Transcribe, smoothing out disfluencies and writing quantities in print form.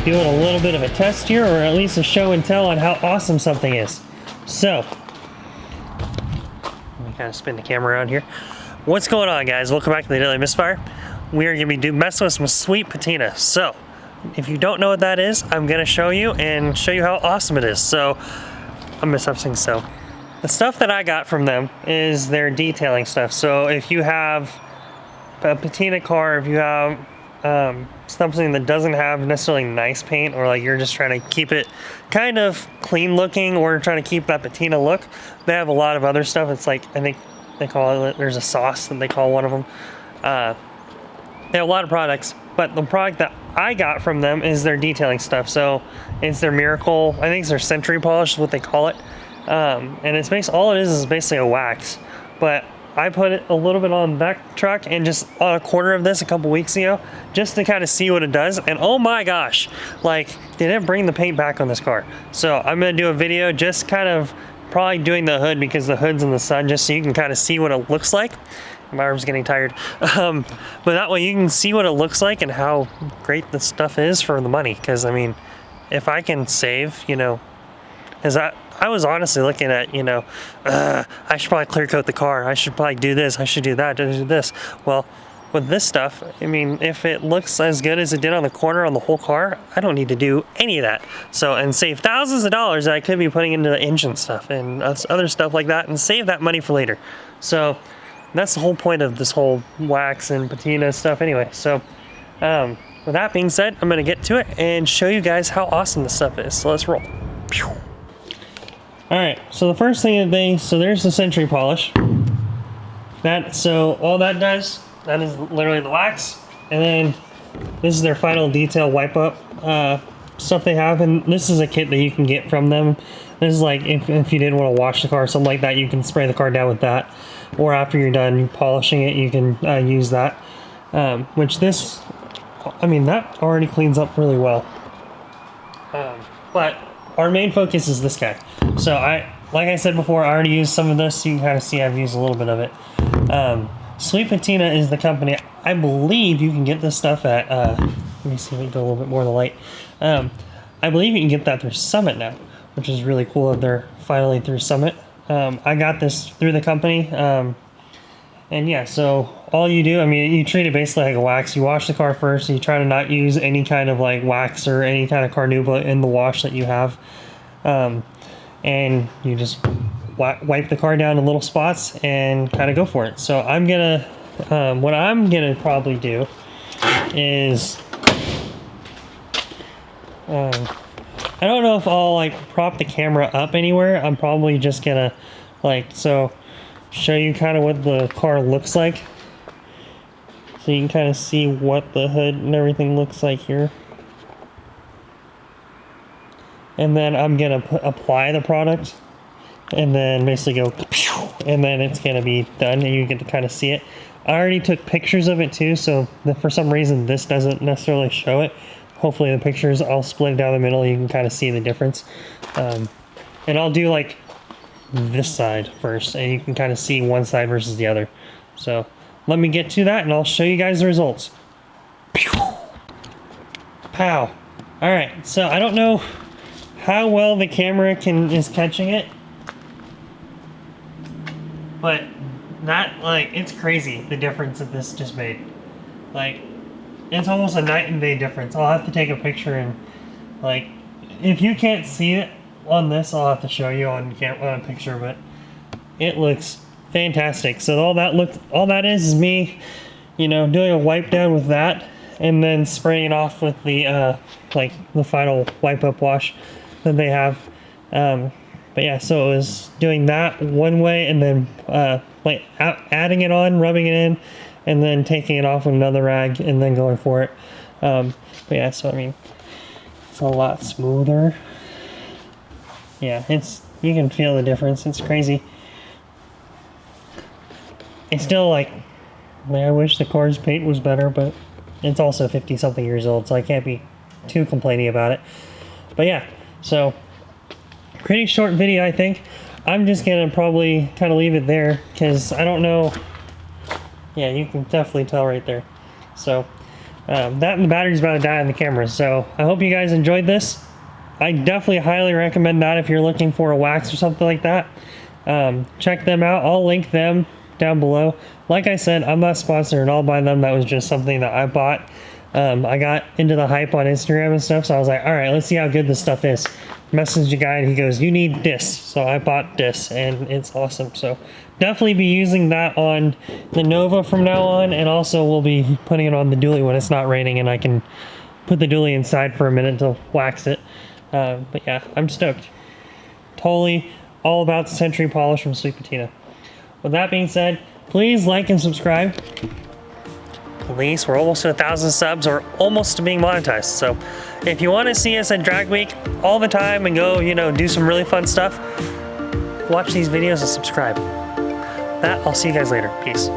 doing a little bit of a test here, or at least a show and tell on how awesome something is. So, let me kind of spin the camera around here. What's going on, guys? Welcome back to the Daily Misfire. We are going to be messing with some sweet patina. So, if you don't know what that is, I'm going to show you and show you how awesome it is. So, I'm messing so. The stuff that I got from them is their detailing stuff. So, if you have a patina car, if you have something that doesn't have necessarily nice paint, or like you're just trying to keep it kind of clean looking, or trying to keep that patina look, they have a lot of other stuff. It's like, I think they call it, there's a sauce that they call one of them. They have a lot of products, but the product that I got from them is their detailing stuff. So it's their Miracle, I think it's their Century Polish is what they call it. And it's basically, all it is basically a wax. But I put it a little bit on that truck and just on a quarter of this a couple weeks ago, just to kind of see what it does. And oh my gosh, like, they didn't bring the paint back on this car. So I'm gonna do a video just kind of probably doing the hood, because the hood's in the sun, just so you can kind of see what it looks like. My arm's getting tired. But that way you can see what it looks like and how great this stuff is for the money. Because I mean, if I can save, you know, I was honestly looking at, you know, I should probably clear coat the car. I should probably do this. I should do that. Do this. Well, with this stuff, I mean, if it looks as good as it did on the corner on the whole car, I don't need to do any of that. So, and save thousands of dollars that I could be putting into the engine stuff and other stuff like that, and save that money for later. So that's the whole point of this whole wax and patina stuff anyway. So with that being said, I'm going to get to it and show you guys how awesome this stuff is. So let's roll. Alright, so the first thing so there's the Century Polish. So all that does, that is literally the wax. And then this is their final detail wipe up stuff they have. And this is a kit that you can get from them. This is like, if you didn't want to wash the car or something like that, you can spray the car down with that. Or after you're done polishing it, you can use that. Which this, I mean, that already cleans up really well. But our main focus is this guy. So like I said before, I already used some of this. You can kind of see I've used a little bit of it. Sweet Patina is the company. I believe you can get this stuff at, let me see if we can go a little bit more in the light. I believe you can get that through Summit now, which is really cool that they're finally through Summit. I got this through the company. And yeah, so all you do, I mean, you treat it basically like a wax. You wash the car first. You try to not use any kind of like wax or any kind of carnauba in the wash that you have. And you just wipe the car down in little spots and kind of go for it. So I'm gonna, what I'm gonna probably do is, I don't know if I'll like prop the camera up anywhere. I'm probably just gonna show you kind of what the car looks like. So you can kind of see what the hood and everything looks like here. And then I'm gonna apply the product, and then basically go, and then it's gonna be done, and you get to kind of see it. I already took pictures of it too, so for some reason this doesn't necessarily show it. Hopefully the pictures, I'll split it down the middle, you can kind of see the difference. And I'll do like this side first, and you can kind of see one side versus the other. So let me get to that, and I'll show you guys the results. Pow. Alright, so I don't know how well the camera is catching it, but that, like, it's crazy the difference that this just made. Like, it's almost a night and day difference. I'll have to take a picture, and like, if you can't see it on this, I'll have to show you on a picture, but it looks fantastic. So all that is me, you know, doing a wipe down with that, and then spraying it off with the like the final wipe up wash that they have. But yeah, so it was doing that one way, and then like adding it on, rubbing it in, and then taking it off with another rag, and then going for it. But yeah, so I mean, it's a lot smoother. Yeah, you can feel the difference. It's crazy. It's still like, I wish the car's paint was better, but it's also 50 something years old, so I can't be too complaining about it. But yeah, so pretty short video, I think. I'm just gonna probably kind of leave it there, because I don't know. Yeah, you can definitely tell right there. So That and the battery's about to die on the camera. So I hope you guys enjoyed this. I definitely highly recommend that if you're looking for a wax or something like that. Check them out. I'll link them down below. Like I said, I'm not sponsored at all by them. That was just something that I bought. I got into the hype on Instagram and stuff, so I was like, all right, let's see how good this stuff is. Messaged a guy and he goes, you need this. So I bought this and it's awesome. So definitely be using that on the Nova from now on, and also we'll be putting it on the dually when it's not raining and I can put the dually inside for a minute to wax it. But yeah, I'm stoked. Totally all about the Century polish from Sweet Patina. With that being said, please like and subscribe. Please, we're almost to 1,000 subs. We're almost to being monetized. So if you want to see us at Drag Week all the time and go, do some really fun stuff, watch these videos and subscribe. That, I'll see you guys later. Peace.